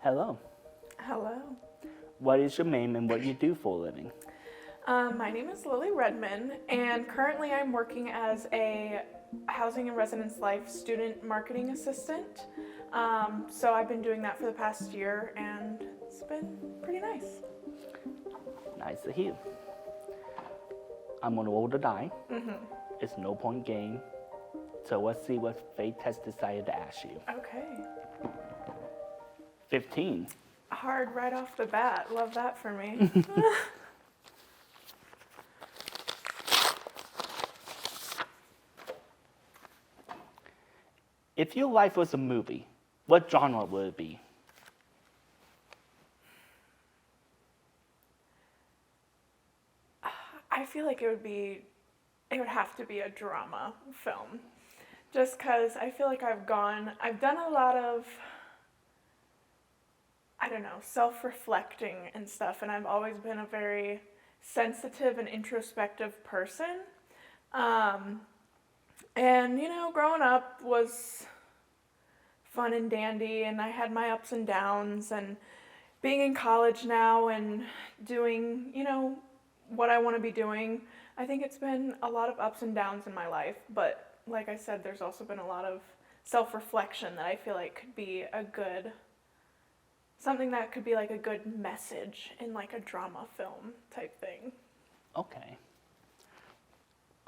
Hello. Hello. What is your name and what you do for a living? My name is Lily Redman, and currently I'm working as a housing and residence life student marketing assistant. So I've been doing that for the past year, and it's been pretty nice. Nice to hear. I'm going to roll the die. It's no point game. So let's see what fate has decided to ask you. Okay. 15. Hard right off the bat. Love that for me. If your life was a movie, what genre would it be? I feel like it would have to be a drama film. Just because I feel like I've done a lot of, I don't know, self-reflecting and stuff, and I've always been a very sensitive and introspective person. And, growing up was fun and dandy, and I had my ups and downs, and being in college now and doing, what I want to be doing, I think it's been a lot of ups and downs in my life, but like I said, there's also been a lot of self-reflection that I feel like could be something that could be like a good message in like a drama film type thing. Okay.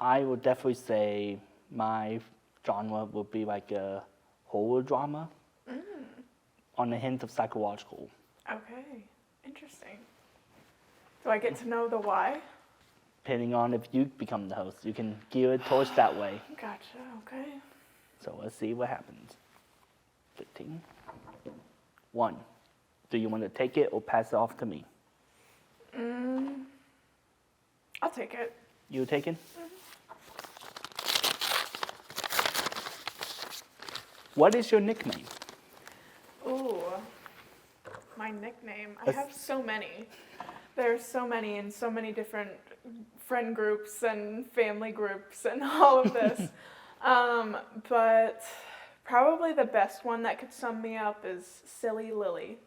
I would definitely say my genre would be like a horror drama on the hint of psychological. Okay, interesting. Do I get to know the why? Depending on if you become the host, you can gear it towards that way. Gotcha, okay. So let's see what happens. 15. 1. Do you want to take it or pass it off to me? I'll take it. You take it? What is your nickname? Ooh, my nickname. I have so many. There's so many in so many different friend groups and family groups and all of this. But probably the best one that could sum me up is Silly Lily.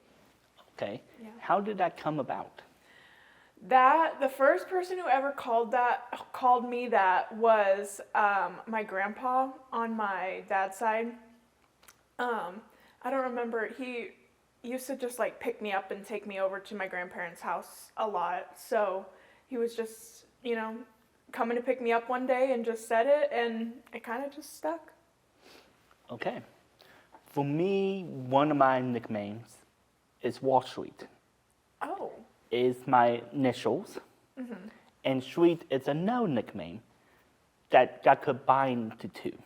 Okay. Yeah. How did that come about? The first person who ever called me that was my grandpa on my dad's side. I don't remember, he used to just like pick me up and take me over to my grandparents' house a lot. So he was just, coming to pick me up one day and just said it, and it kind of just stuck. Okay. For me, one of my nicknames is Wall Street. Oh. Is my initials. And Street is another nickname that got combined to two.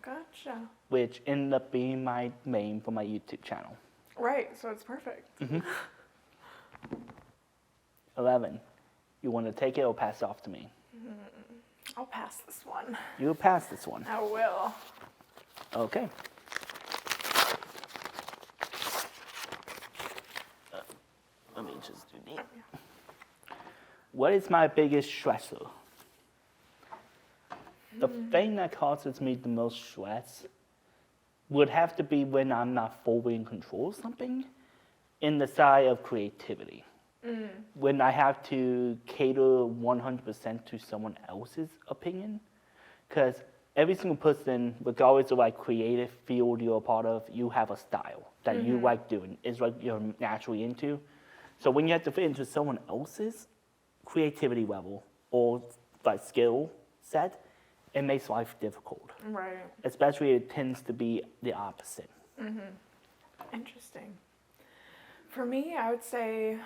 Gotcha. Which ended up being my name for my YouTube channel. Right, so it's perfect. 11. You want to take it or pass it off to me? I'll pass this one. You'll pass this one. I will. Okay. Let me just do that. What is my biggest stressor? The thing that causes me the most stress would have to be when I'm not fully in control of something in the side of creativity. When I have to cater 100% to someone else's opinion. Because every single person, regardless of like creative field you're a part of, you have a style that you like doing. It's what you're naturally into. So when you have to fit into someone else's creativity level or like skill set, it makes life difficult. Right. Especially it tends to be the opposite. Interesting. For me, I would say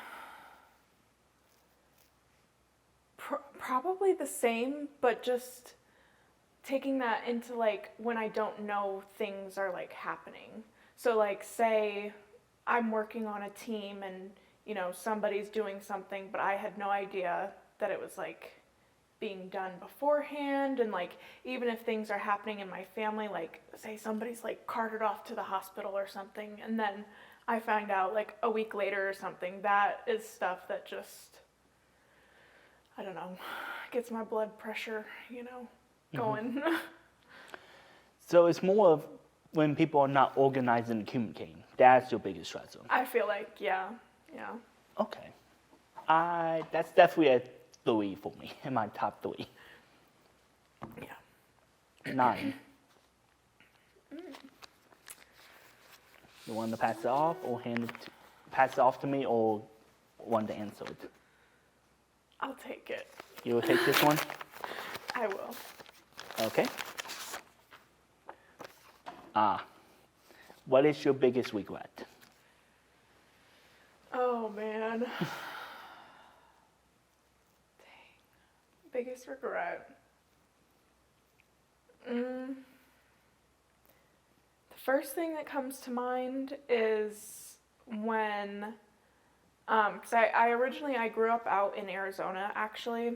probably the same, but just taking that into like when I don't know things are like happening. So like say I'm working on a team and somebody's doing something, but I had no idea that it was like being done beforehand. And like even if things are happening in my family, like say somebody's like carted off to the hospital or something, and then I find out like a week later or something, that is stuff that just, I don't know, gets my blood pressure, going. So it's more of when people are not organized and communicating. That's your biggest stressor. I feel like, yeah. Okay. That's definitely a 3 for me, in my top 3. Yeah. 9. You want to pass it off or pass it off to me or want to answer it? I'll take it. You will take this one? I will. Okay. What is your biggest regret? Oh, man. Dang. Biggest regret. The first thing that comes to mind is when, because I grew up out in Arizona, actually.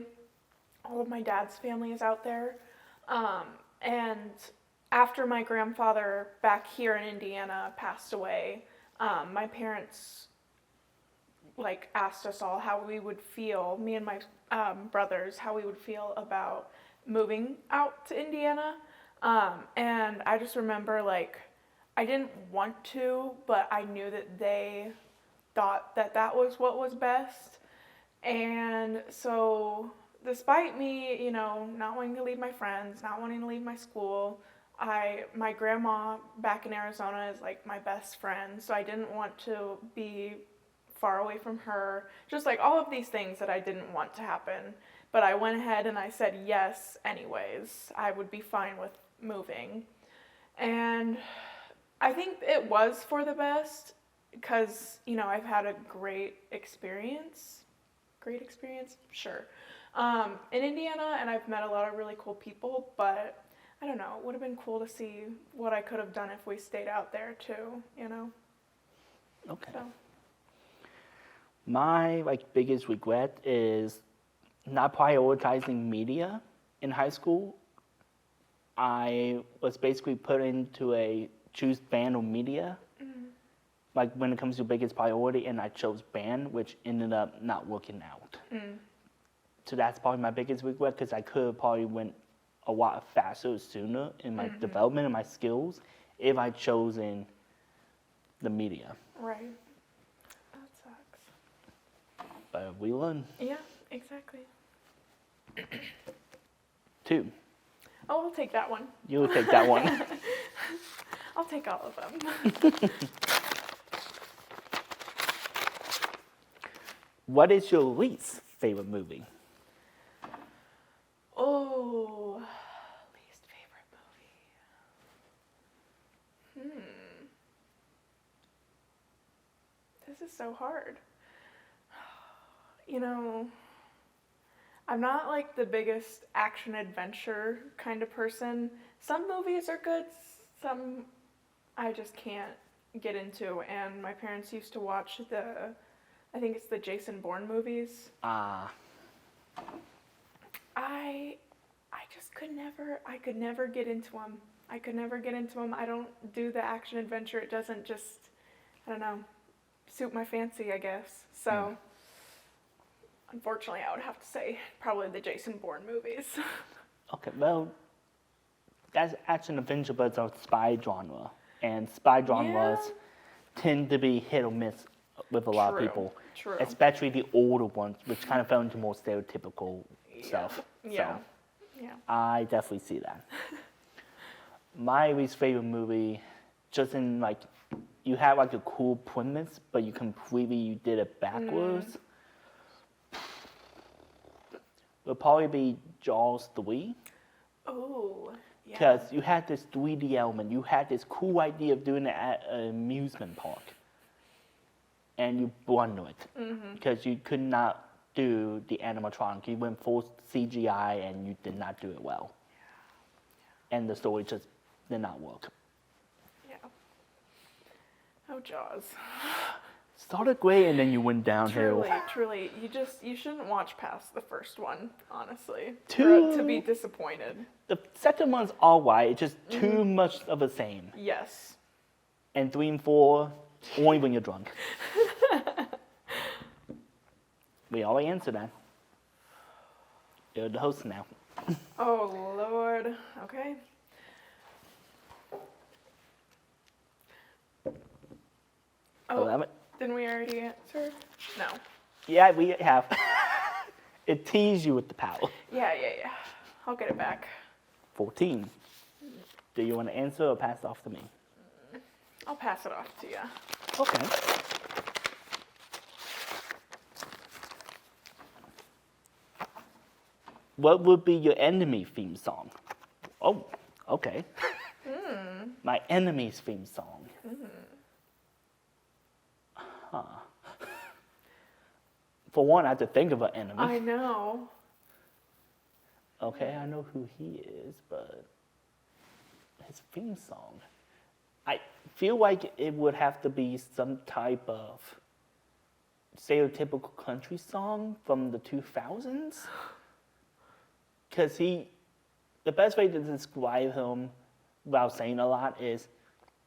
All of my dad's family is out there. And after my grandfather back here in Indiana passed away, my parents asked us all how we would feel, me and my brothers, how we would feel about moving out to Indiana. And I just remember I didn't want to, but I knew that they thought that that was what was best. And so despite me, not wanting to leave my friends, not wanting to leave my school, my grandma back in Arizona is my best friend, so I didn't want to be far away from her. Just all of these things that I didn't want to happen. But I went ahead and I said yes anyways. I would be fine with moving. And I think it was for the best because, I've had a great experience. Sure. In Indiana, and I've met a lot of really cool people, but I don't know, it would have been cool to see what I could have done if we stayed out there too, Okay. So. My biggest regret is not prioritizing media in high school. I was basically put into a choose band or media, when it comes to biggest priority, and I chose band, which ended up not working out. So that's probably my biggest regret because I could have probably went a lot faster sooner in my development and my skills if I'd chosen the media. Right. That sucks. But we learn. Yeah, exactly. 2. Oh, I'll take that one. You'll take that one. I'll take all of them. What is your least favorite movie? Oh, least favorite movie. This is so hard. I'm not the biggest action adventure kind of person. Some movies are good, some I just can't get into. And my parents used to watch I think it's the Jason Bourne movies. Ah. I could never get into them. I don't do the action adventure. It doesn't just, I don't know, suit my fancy, I guess. So, unfortunately, I would have to say probably the Jason Bourne movies. Okay, well, that's action adventure, but it's a spy genre. And spy genres tend to be hit or miss with a lot of people. True. Especially the older ones, which kind of fell into more stereotypical stuff. Yeah. So, I definitely see that. My least favorite movie, just in you have a cool premise, but you did it backwards. Would probably be Jaws 3. Oh, yeah. Because you had this 3D element, you had this cool idea of doing it at an amusement park. And you blundered it. Because you could not do the animatronic. You went full CGI and you did not do it well. And the story just did not work. Yeah. Oh, Jaws. Started great and then you went downhill. Truly. You shouldn't watch past the first one, honestly. To be disappointed. The second one's alright, it's just too much of the same. Yes. And 3 and 4, only when you're drunk. We already answered that. You're the host now. Oh, Lord. Okay. Oh, 11. didn't we already answer? No. Yeah, we have. It teased you with the power. Yeah. I'll get it back. 14. Do you want to answer or pass it off to me? I'll pass it off to you. Okay. What would be your enemy theme song? Oh, okay. My enemy's theme song. Huh. For one, I have to think of an enemy. I know. Okay, I know who he is, but his theme song. I feel like it would have to be some type of stereotypical country song from the 2000s. Because the best way to describe him without saying a lot is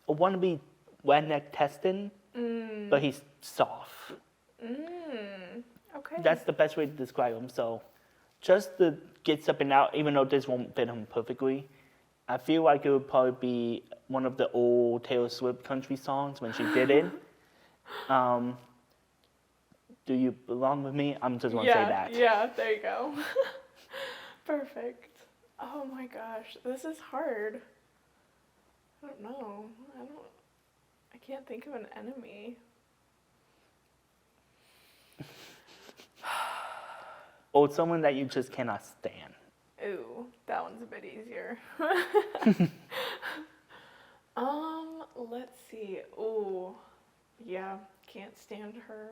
a wannabe redneck testing, but he's soft. Okay. That's the best way to describe him. So just to get something out, even though this won't fit him perfectly, I feel like it would probably be one of the old Taylor Swift country songs when she did it. Do you belong with me? I'm just going to say that. Yeah, there you go. Perfect. Oh my gosh, this is hard. I don't know. I can't think of an enemy. Or someone that you just cannot stand. Ooh, that one's a bit easier. Let's see. Ooh, yeah, can't stand her.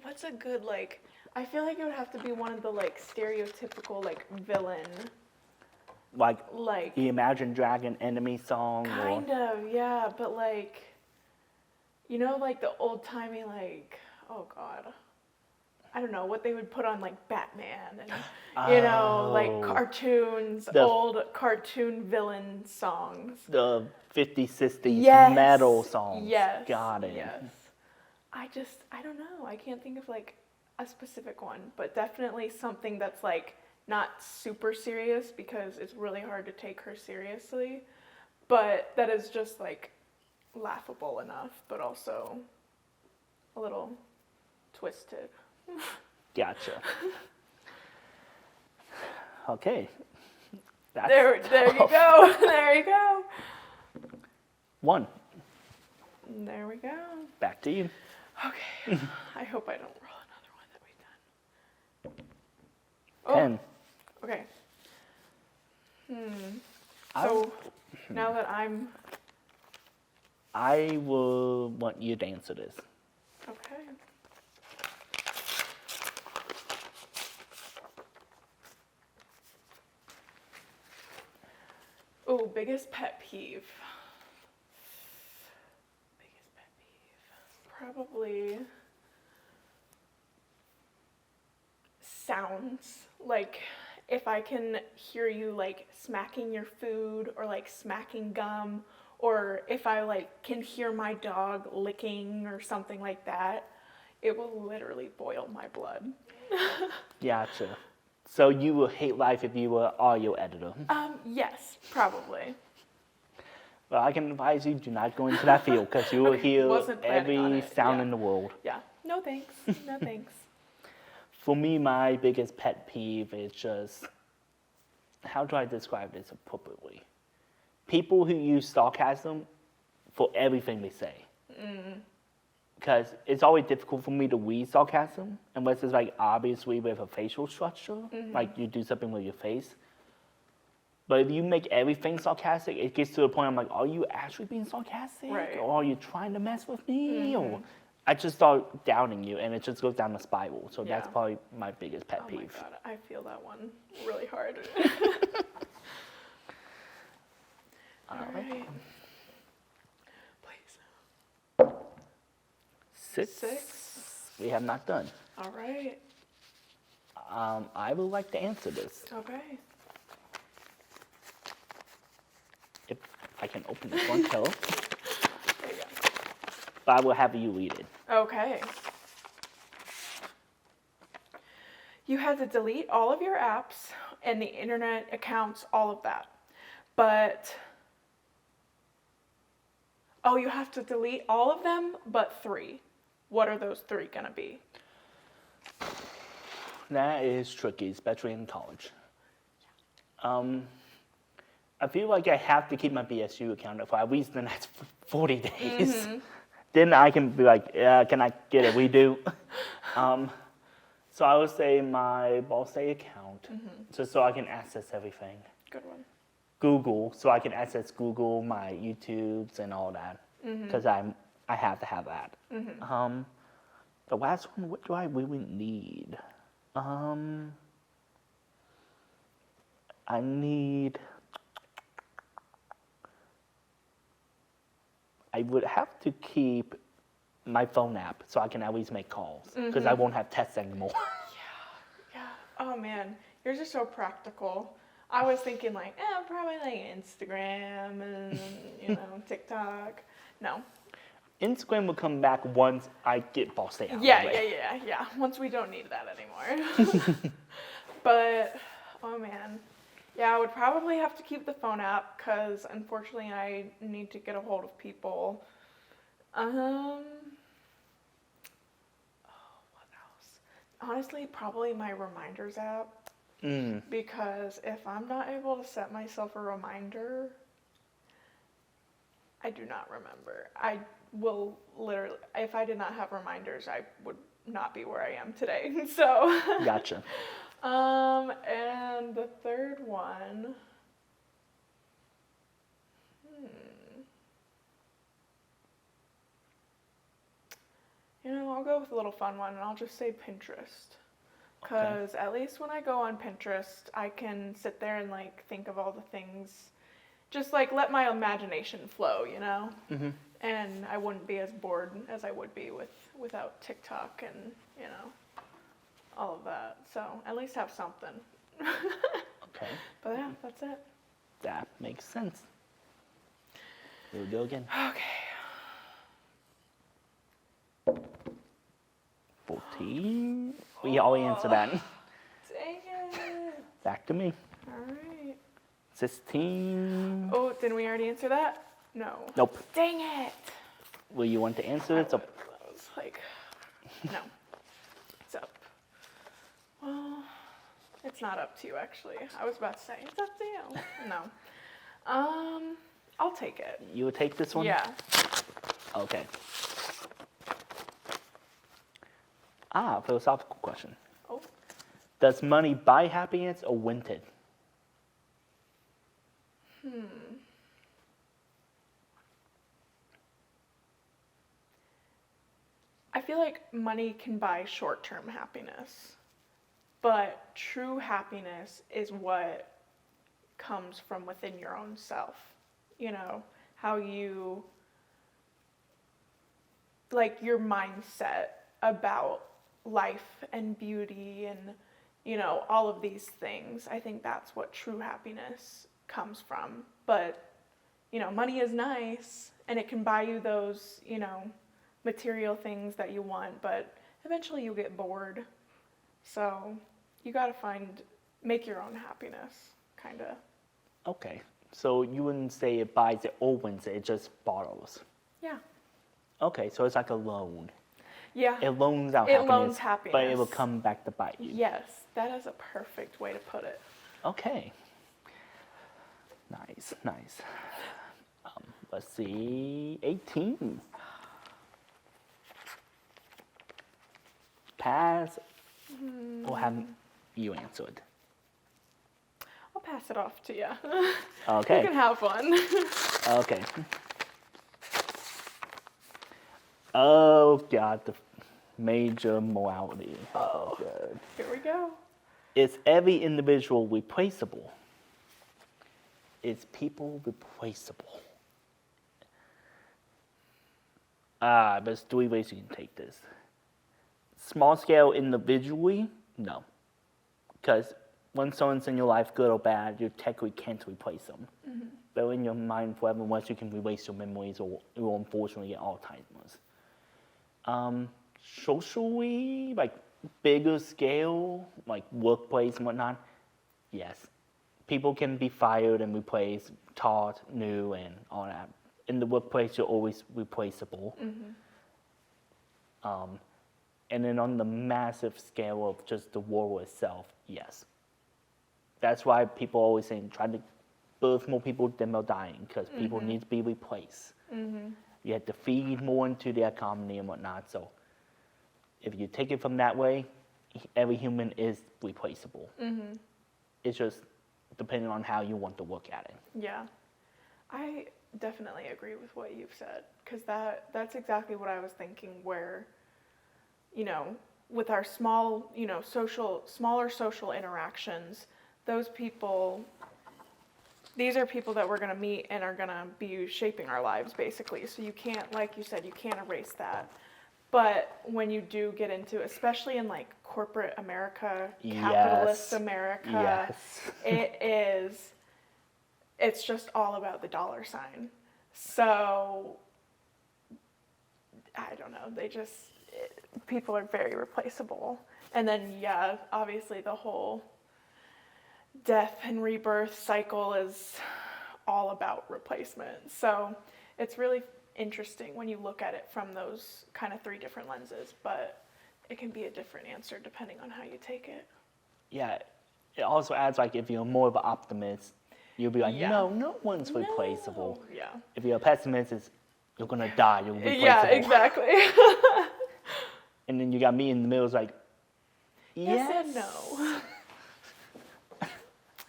What's a good, like, I feel like it would have to be one of the, like, stereotypical, like, villain. Like Like, the Imagine Dragon enemy song? kind of, yeah, but, like, you know, like, the old-timey, like, oh, God. I don't know, what they would put on, like, Batman and, you know, like, cartoons, old cartoon villain songs. The 50s, 60s Yes. metal songs. Yes. Got it. Yes. I don't know. I can't think of like a specific one, but definitely something that's like not super serious because it's really hard to take her seriously, but that is just like laughable enough, but also a little twisted. Gotcha. Okay. That's There you tough. go. There you go. 1. There we go. Back to you. Okay. I hope I don't roll another one that we've done. 10. Okay. So now that I will want you to answer this. okay. Oh, biggest pet peeve. Biggest pet peeve. Probably sounds. Like if I can hear you like smacking your food or like smacking gum, or if I like can hear my dog licking or something like that, it will literally boil my blood. Gotcha. So you would hate life if you were an audio editor. Yes, probably. Well, I can advise you, do not go into that field because you will hear Wasn't planning on every it, sound yeah. in the world. Yeah. No thanks. No thanks. For me, my biggest pet peeve is just, how do I describe this appropriately? People who use sarcasm for everything they say. Because it's always difficult for me to read sarcasm unless it's like obviously with a facial structure, like you do something with your face. But if you make everything sarcastic, it gets to the point I'm like, are you actually being sarcastic? Right. Or are you trying to mess with me? Or I just start doubting you and it just goes down the spiral. So that's Yeah. probably my biggest pet Oh my peeve. god, I feel that one really hard. All right. Please. 6. 6. We have not done. All right. I would like to answer this. Okay. If I can open this one, so. There you go. But I will have you read it. Okay. You had to delete all of your apps and the internet accounts, all of that. But Oh, you have to delete all of them but 3. What are those 3 gonna be? That is tricky, especially in college. I feel like I have to keep my BSU account for at least the next 40 days. Then I can be like, can I get a redo? So I would say my Ball State account, just so I can access everything. Good one. Google, so I can access Google, my YouTubes, and all that, because I have to have that. The last one, what do I really need? I would have to keep my phone app so I can at least make calls, because I won't have texts anymore. Yeah. Oh man, yours are so practical. I was thinking like, probably like Instagram and TikTok. No. Instagram will come back once I get Ball State out. Yeah. Once we don't need that anymore. But oh man, yeah, I would probably have to keep the phone app because unfortunately I need to get a hold of people. What else? Honestly, probably my reminders app. Because if I'm not able to set myself a reminder, I do not remember. I will literally, if I did not have reminders, I would not be where I am today. So. Gotcha. And the third one. I'll go with a little fun one, and I'll just say Pinterest. Because at least when I go on Pinterest, I can sit there and like think of all the things, just like let my imagination flow, and I wouldn't be as bored as I would be without TikTok and all of that. So at least have something. Okay. But yeah, that's it. That makes sense. Here we go again. Okay. 14. We already answered that. Dang it. Back to me. All right. 16. Oh, didn't we already answer that? No. Nope. Dang it. Will you want to answer it? I was like, no. It's up. Well, it's not up to you, actually. I was about to say, it's up to you. No. I'll take it. You would take this one? Yeah. Okay. Philosophical question. Oh. Does money buy happiness or win it? I feel like money can buy short-term happiness, but true happiness is what comes from within your own self. How you, like your mindset about life and beauty and, all of these things. I think that's what true happiness comes from. But, money is nice and it can buy you those, material things that you want, but eventually you'll get bored. So you gotta make your own happiness, kinda. Okay. So you wouldn't say it buys it or wins it, it just borrows. Yeah. Okay, so it's like a loan. Yeah. It loans out It loans happiness. but it will come back to bite you. Yes, that is a perfect way to put it. Okay. Nice. Let's see, 18. Pass or have you answered? I'll pass it off to you. Okay. You can have one. Okay. Oh God, the major morality. Oh, good. Here we go. Is every individual replaceable? Is people replaceable? There's 3 ways you can take this. Small scale individually, no. Because when someone's in your life, good or bad, you technically can't replace them. But in your mind forever, once you can erase your memories or unfortunately get Alzheimer's. Socially, like bigger scale, like workplace and whatnot, yes. People can be fired and replaced, taught, new, and all that. in the workplace, you're always replaceable. And then on the massive scale of just the world itself, yes. That's why people always say try to birth more people than they're dying, because people need to be replaced. You have to feed more into the economy and whatnot. So if you take it from that way, every human is replaceable. It's just depending on how you want to look at it. Yeah. I definitely agree with what you've said, because that's exactly what I was thinking, where, you know, with our small, you know, smaller social interactions, those people, these are people that we're going to meet and are going to be shaping our lives, basically. So you can't, like you said, you can't erase that. But when you do get into, especially in like corporate America, capitalist America, it's just all about the dollar sign. So, I don't know, people are very replaceable. And then, yeah, obviously the whole death and rebirth cycle is all about replacement. So it's really interesting when you look at it from those kind of 3 different lenses, but it can be a different answer depending on how you take it. Yeah, it also adds, like, if you're more of an optimist, you'll be like, no one's replaceable. Yeah. If you're a pessimist, it's, you're going to die, you're replaceable. Yeah, exactly. And then you got me in the middle, it's like, yes and no.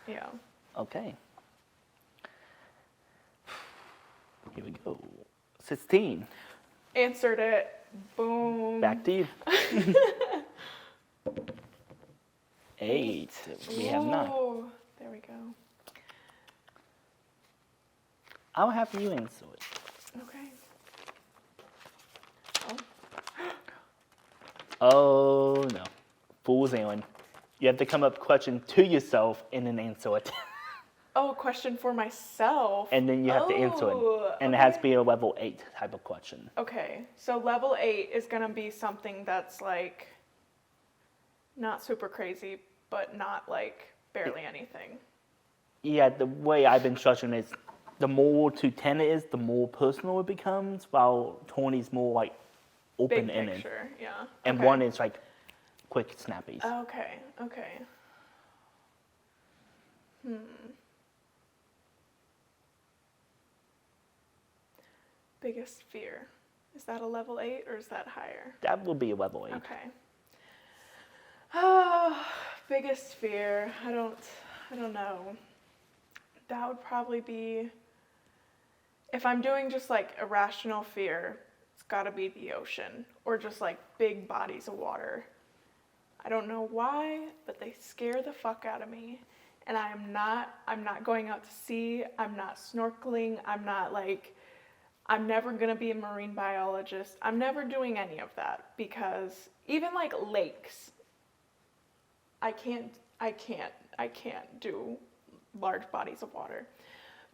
Yeah. Okay. Here we go. 16. Answered it. Boom. Back to you. 8. We have none. Ooh, there we go. I'll have you answer it. Okay. Oh, no. Fool's errand. You have to come up with a question to yourself and then answer it. Oh, question for myself. And then you have to answer it. And it has to be a level 8 type of question. Okay, so level 8 is going to be something that's like not super crazy, but not like barely anything. Yeah, the way I've been structuring is the more to 10 it is, the more personal it becomes, while 20 is more like open-ended. Big picture, yeah. And okay. 1 is like quick snappies. Okay. Biggest fear. Is that a level 8 or is that higher? That will be a level 8. Okay. Oh, biggest fear. I don't know. That would probably be, if I'm doing just like irrational fear, it's got to be the ocean or just like big bodies of water. I don't know why, but they scare the fuck out of me. And I'm not going out to sea. I'm not snorkeling. I'm never going to be a marine biologist. I'm never doing any of that, because even like lakes, I can't do large bodies of water.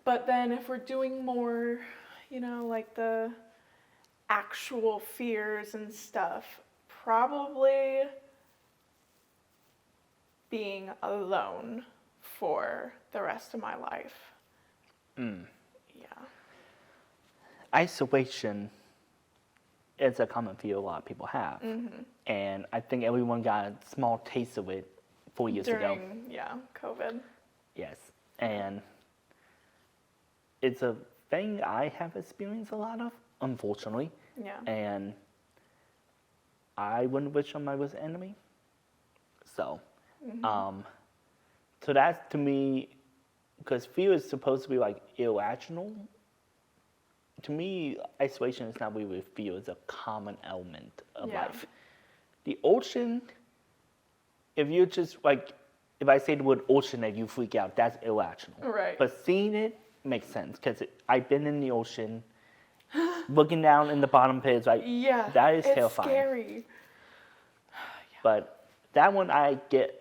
But then if we're doing more, you know, like the actual fears and stuff, probably being alone for the rest of my life. Yeah. Isolation is a common fear a lot of people have. And I think everyone got a small taste of it 4 years ago. During, yeah, COVID. Yes. And it's a thing I have experienced a lot of, unfortunately. Yeah. And I wouldn't wish on my worst enemy. So, so that's to me, because fear is supposed to be like irrational. To me, isolation is not really fear, it's a common element of life. The ocean, if you're just like, if I say the word ocean and you freak out, that's irrational. Right. But seeing it makes sense, because I've been in the ocean, looking down in the bottom pit, like, that is terrifying. It's scary. But that one I get,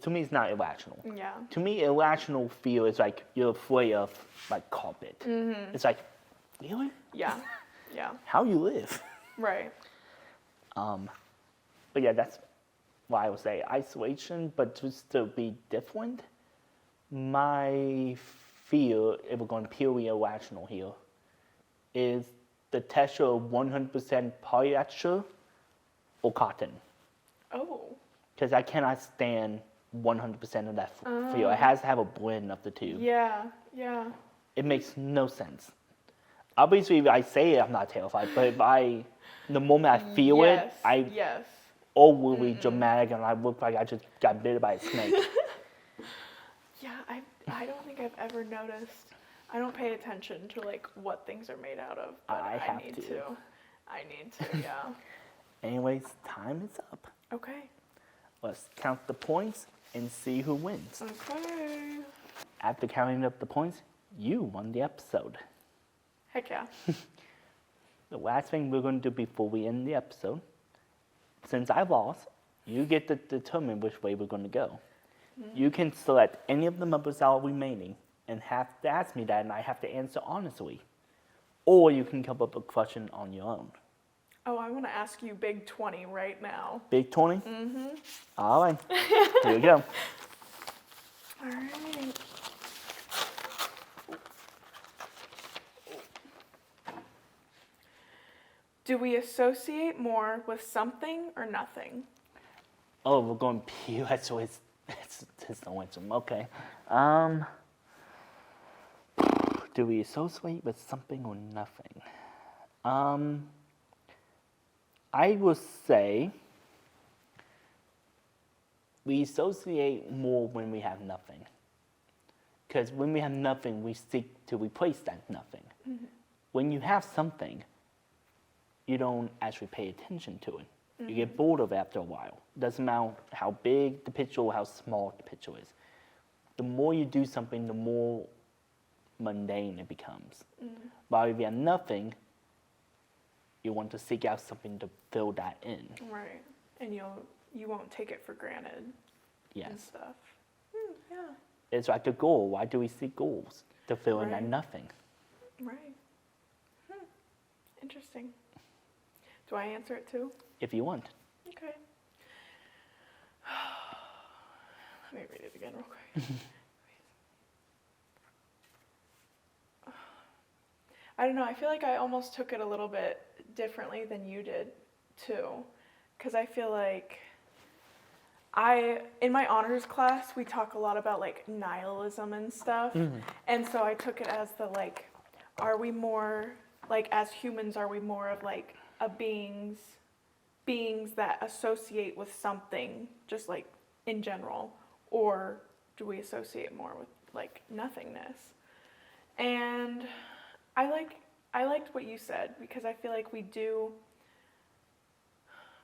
to me, it's not irrational. Yeah. To me, irrational fear is like you're afraid of like carpet. It's like, really? Yeah. How you live? Right. But yeah, that's why I would say isolation, but just to be different, my fear, if we're going purely irrational here, is the texture of 100% polyester or cotton. Oh. Because I cannot stand 100% of that feel. It has to have a blend of the two. Yeah. It makes no sense. Obviously, if I say it, I'm not terrified. But if the moment I feel it, Yes. overly dramatic and I look like I just got bitten by a snake. Yeah, I don't think I've ever noticed. I don't pay attention to like what things are made out of, but I need to. I need to, yeah. Anyways, time is up. Okay. Let's count the points and see who wins. Okay. After counting up the points, you won the episode. Heck yeah. The last thing we're going to do before we end the episode, since I lost, you get to determine which way we're going to go. You can select any of the members that are remaining and have to ask me that, and I have to answer honestly. Or you can come up with a question on your own. Oh, I want to ask you Big 20 right now. Big 20? Mm-hmm. All right. Here we go. All right. Do we associate more with something or nothing? Oh, we're going P. So it's no answer. Okay. Do we associate with something or nothing? I would say we associate more when we have nothing. Because when we have nothing, we seek to replace that nothing. Mm-hmm. When you have something, you don't actually pay attention to it. Mm-hmm. You get bored of it after a while. Doesn't matter how big the picture or how small the picture is. The more you do something, the more mundane it becomes. Mm-hmm. But if you have nothing, you want to seek out something to fill that in. Right. And you won't take it for granted. Yes. And stuff. Yeah. It's like a goal. Why do we seek goals? To fill in that nothing. Right. Interesting. Do I answer it too? If you want. Okay. Let me read it again real quick. I don't know. I feel like I almost took it a little bit differently than you did too. Because I feel like in my honors class, we talk a lot about like nihilism and stuff. Mm-hmm. And so I took it as the like, are we more, like as humans, are we more of like a beings that associate with something just like in general, or do we associate more with like nothingness? And I liked what you said, because I feel like we do,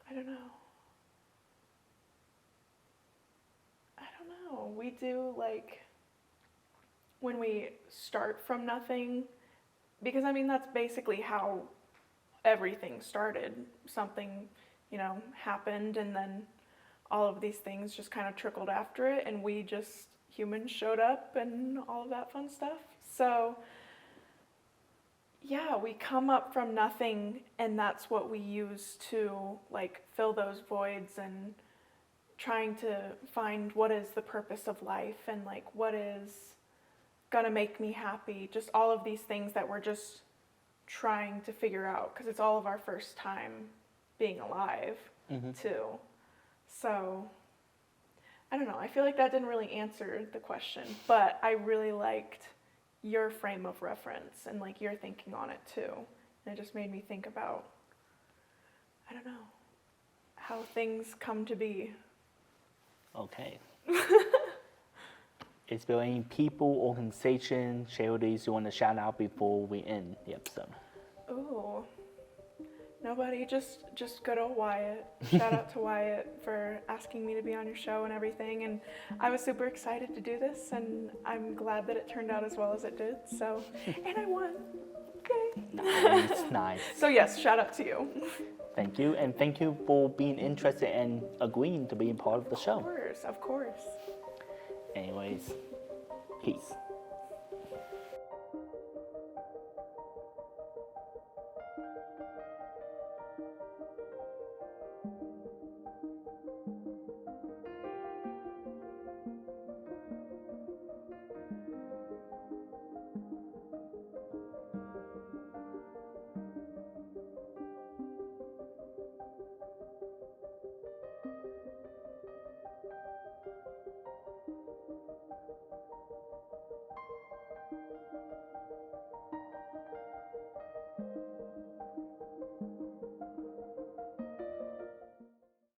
I don't know, we do like when we start from nothing, because I mean that's basically how everything started. Something, happened, and then all of these things just kind of trickled after it, and we just, humans showed up and all of that fun stuff. So yeah, we come up from nothing, and that's what we use to like fill those voids and trying to find what is the purpose of life and like what is gonna make me happy. Just all of these things that we're just trying to figure out, because it's all of our first time being alive too. So I don't know, I feel like that didn't really answer the question, but I really liked your frame of reference and like your thinking on it too. And it just made me think about, I don't know, how things come to be. Okay. Is there any people, organizations, charities you want to shout out before we end the episode? Ooh. Nobody, just good old Wyatt. Shout out to Wyatt for asking me to be on your show and everything. And I was super excited to do this, and I'm glad that it turned out as well as it did. So, and I won. Okay. Nice. So yes, shout out to you. Thank you, and thank you for being interested and agreeing to be a part of the show. Of course. Anyways, peace.